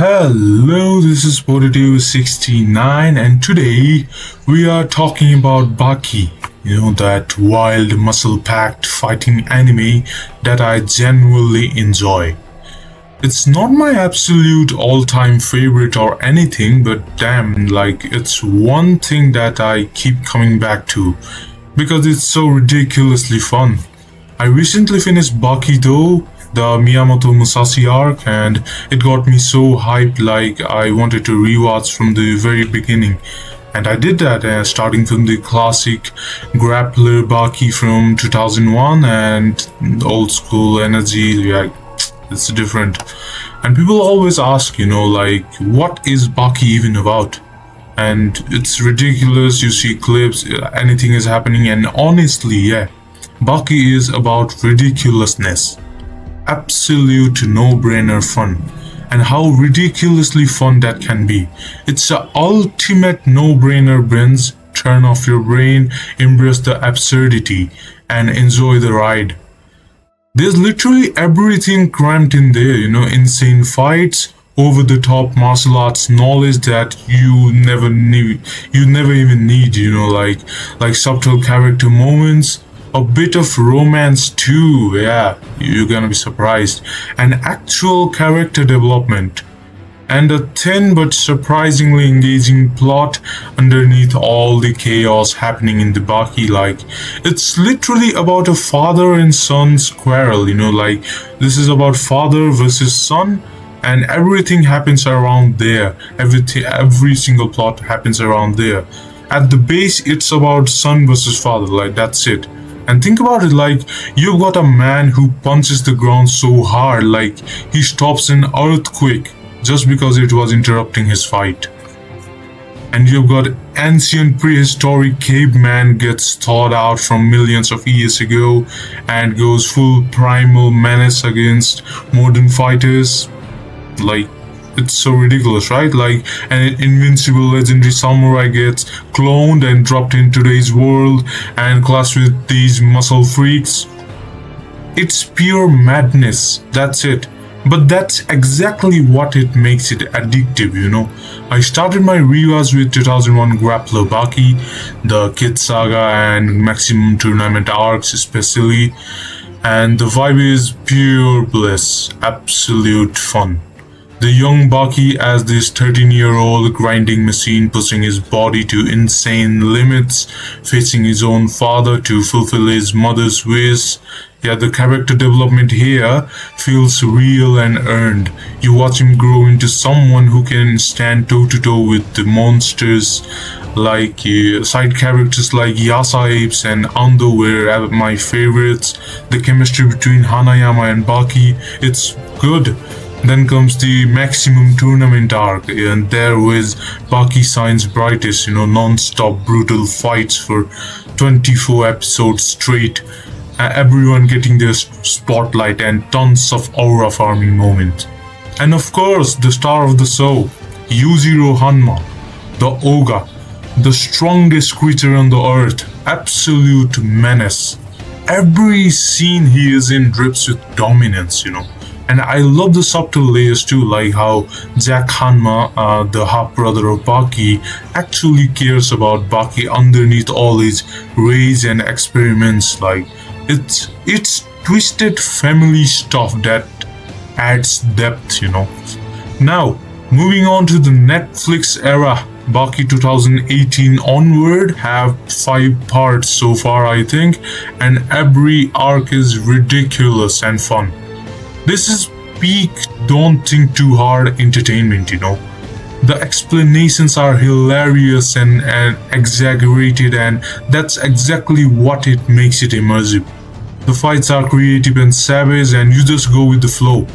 Hello, this is Positive69, and today we are talking about Baki. That wild, muscle packed fighting anime that I genuinely enjoy. It's not my absolute all time favorite or anything, but damn, it's one thing that I keep coming back to because it's so ridiculously fun. I recently finished Baki though, the Miyamoto Musashi arc, and it got me so hyped like I wanted to rewatch from the very beginning. And I did that, starting from the classic grappler Baki from 2001 and the old school energy, it's different. And people always ask, what is Baki even about? And it's ridiculous, you see clips, anything is happening, and honestly, yeah, Baki is about ridiculousness. Absolute no-brainer fun. And how ridiculously fun that can be. It's the ultimate no-brainer brains. Turn off your brain, embrace the absurdity, and enjoy the ride. There's literally everything crammed in there, insane fights, over-the-top martial arts knowledge that you never even need, like subtle character moments, a bit of romance too, yeah, you're gonna be surprised, and actual character development, and a thin but surprisingly engaging plot underneath all the chaos happening in the Baki. It's literally about a father and son's quarrel, this is about father versus son, and everything happens around there. Every single plot happens around there. At the base, it's about son versus father, that's it. And think about it, you've got a man who punches the ground so hard, he stops an earthquake just because it was interrupting his fight. And you've got ancient prehistoric caveman gets thawed out from millions of years ago and goes full primal menace against modern fighters. It's so ridiculous, right? An invincible legendary samurai gets cloned and dropped in today's world and clashed with these muscle freaks. It's pure madness, that's it. But that's exactly what it makes it addictive, I started my rewatch with 2001 grappler Baki, the Kid Saga and Maximum Tournament arcs especially, and the vibe is pure bliss, absolute fun. The young Baki as this 13-year-old grinding machine pushing his body to insane limits, facing his own father to fulfill his mother's wish. Yeah, the character development here feels real and earned. You watch him grow into someone who can stand toe-to-toe with the monsters, side characters like Yasa Apes and Ando were my favorites. The chemistry between Hanayama and Baki, it's good. Then comes the Maximum Tournament arc, and there was Baki shines brightest, non-stop brutal fights for 24 episodes straight, everyone getting their spotlight and tons of aura farming moments. And of course, the star of the show, Yujiro Hanma, the Oga, the strongest creature on the earth, absolute menace. Every scene he is in drips with dominance, And I love the subtle layers too, like how Jack Hanma, the half-brother of Baki, actually cares about Baki underneath all his rage and experiments. It's twisted family stuff that adds depth, Now, moving on to the Netflix era, Baki 2018 onward have 5 parts so far, I think, and every arc is ridiculous and fun. This is peak don't think too hard entertainment, The explanations are hilarious and exaggerated, and that's exactly what it makes it immersive. The fights are creative and savage, and you just go with the flow.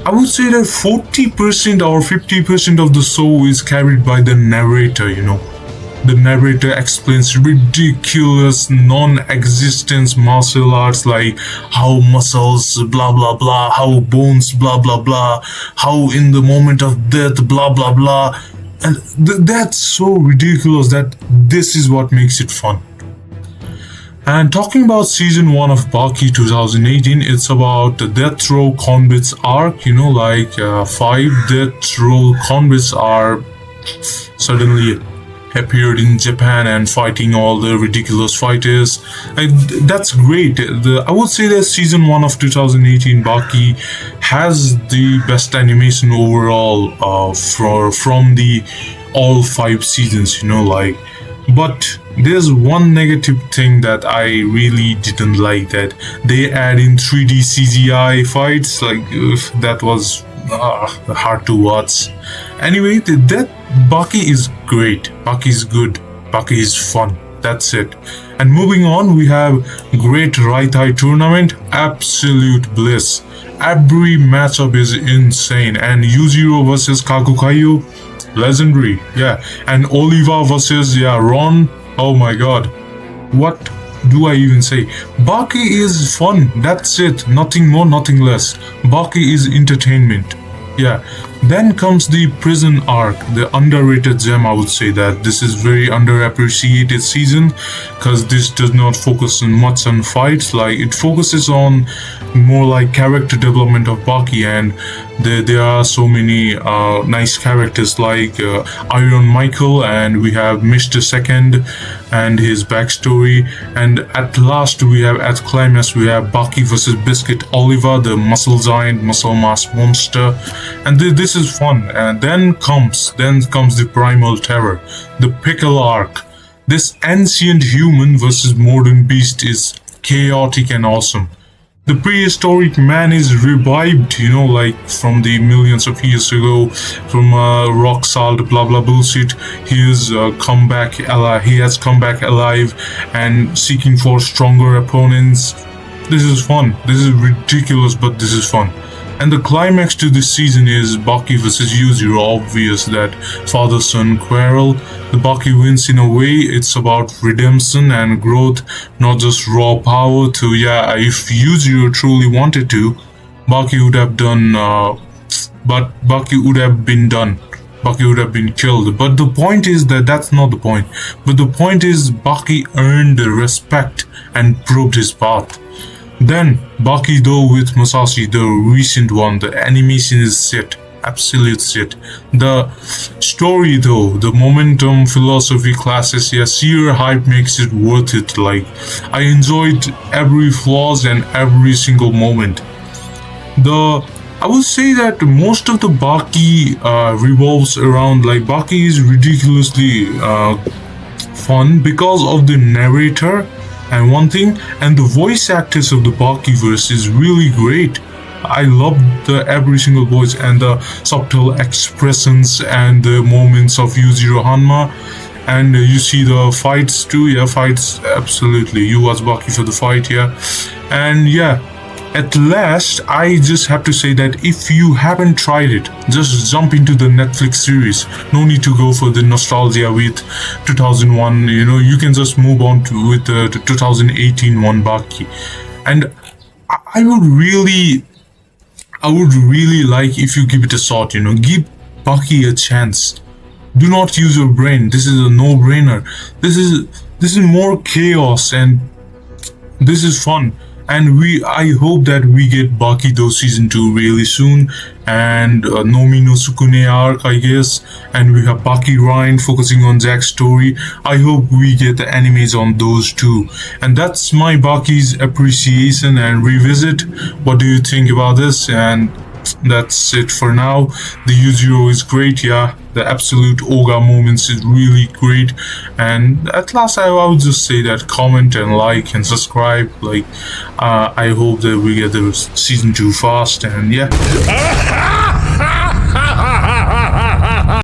I would say that 40% or 50% of the show is carried by the narrator, The narrator explains ridiculous non-existent martial arts like how muscles blah blah blah, how bones blah blah blah, how in the moment of death blah blah blah, and that's so ridiculous that this is what makes it fun. And talking about season 1 of Baki 2018, it's about the death row convicts arc. Five death row convicts are suddenly appeared in Japan and fighting all the ridiculous fighters. That's great. I would say that season 1 of 2018 Baki has the best animation overall from the all 5 seasons, but there's one negative thing that I really didn't like, that they add in 3D CGI fights. That was hard to watch. Anyway, that Baki is great. Baki is good. Baki is fun. That's it. And moving on, we have Great Raitai Tournament. Absolute bliss. Every matchup is insane. And Yuzuru versus Kakukayo, legendary. Yeah. And Oliva versus Ron. Oh my god. What do I even say? Baki is fun. That's it. Nothing more, nothing less. Baki is entertainment. Yeah. Then comes the prison arc, the underrated gem. I would say that this is very underappreciated season, because this does not focus much on fights. It focuses on more like character development of Baki, and there are so many nice characters like Iron Michael, and we have Mr. Second and his backstory, and at last at climax we have Baki versus Biscuit Oliva, the muscle giant, muscle mass monster, and this is fun. And then comes the primal terror, the pickle arc. This ancient human versus modern beast is chaotic and awesome. The prehistoric man is revived, from the millions of years ago, from rock salt, blah blah bullshit. He has come back alive and seeking for stronger opponents. This is fun. This is ridiculous, but this is fun. And the climax to this season is Baki versus Yuzuru. Obvious that father-son quarrel. The Baki wins in a way. It's about redemption and growth, not just raw power. If Yuzuru truly wanted to, Baki would have done. But Baki would have been done. Baki would have been killed. But the point is that that's not the point. But the point is Baki earned the respect and proved his path. Then Baki though with Masashi, the recent one, the animation is shit, absolute shit. The story though, the momentum, philosophy classes, sheer hype makes it worth it. I enjoyed every flaws and every single moment. I would say that most of the Baki revolves around, Baki is ridiculously fun because of the narrator. And one thing, and the voice actors of the Bakiverse is really great. I love every single voice and the subtle expressions and the moments of Yuzuru Hanma. And you see the fights too. Yeah, fights, absolutely. You watch Baki for the fight, yeah. And at last, I just have to say that if you haven't tried it, just jump into the Netflix series. No need to go for the nostalgia with 2001. You can just move on with the 2018 one Baki. And I would really like if you give it a shot. Give Baki a chance. Do not use your brain. This is a no-brainer. This is more chaos, and this is fun. And I hope that we get Baki Do Season 2 really soon, and Nomi no Sukune arc, I guess, and we have Baki Ryan focusing on Jack's story. I hope we get the animes on those too. And that's my Baki's appreciation and revisit. What do you think about this? And that's it for now. The Yuzuru is great, the absolute Oga moments is really great. And at last, I would just say that comment and like and subscribe. I hope that we get the season 2 fast, and